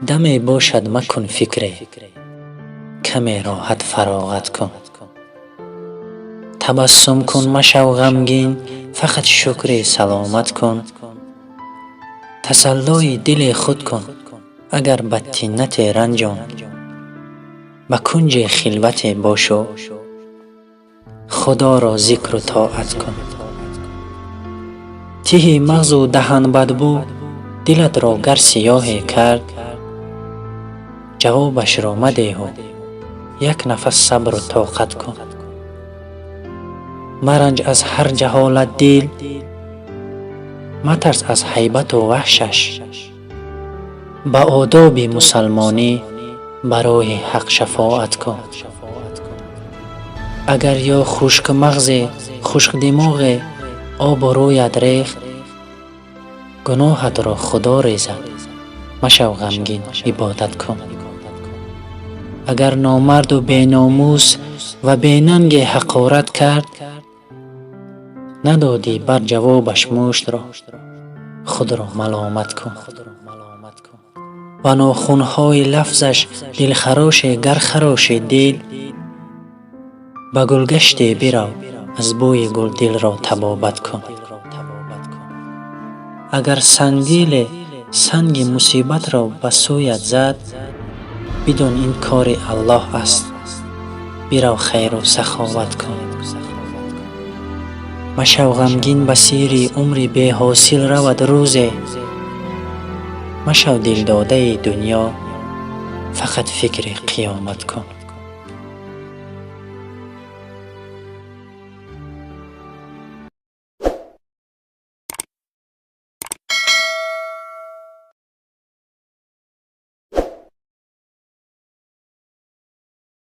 دمی باشد مکن فکری، کمی راحت فراغت کن. تبسم کن مشو غمگین، فقط شکر سلامت کن. تسلای دل خود کن، اگر بدطینت رنجان. به کنج خلوت باشو، خدا را ذکر و طاعت کن. ته مغز و دهن بدبو، دلت را گر سیاه کرد. جوابش را مده و یک نفس صبر و طاقت کن. مرنج از هر جهالت دل، مترس از هیبت و وحشش. به آداب مسلمانی برای حق شفاعت کن. اگر یا خشک مغز خشک دماغ آب رویت ریخت، گناهت را خدا ریزد، مشو غمگین عبادت کن. اگر نامرد و بیناموس و بیننگ حقارت کرد، ندادی بر جوابش مشت را، خود را ملامت کن. و ناخونهای لفظش دلخراش گر خراش دل، به گلگشت برو از بوی گل دل را طبابت کن. اگر سنگدل سنگ مصیبت را به سویت زد، بدون این کار الله است، برو خیر و سخاوت کن. مشو غمگین بسیری عمر بی حاصل رود روزی. مشو دل داده دنیا، فقط فکر قیامت کن.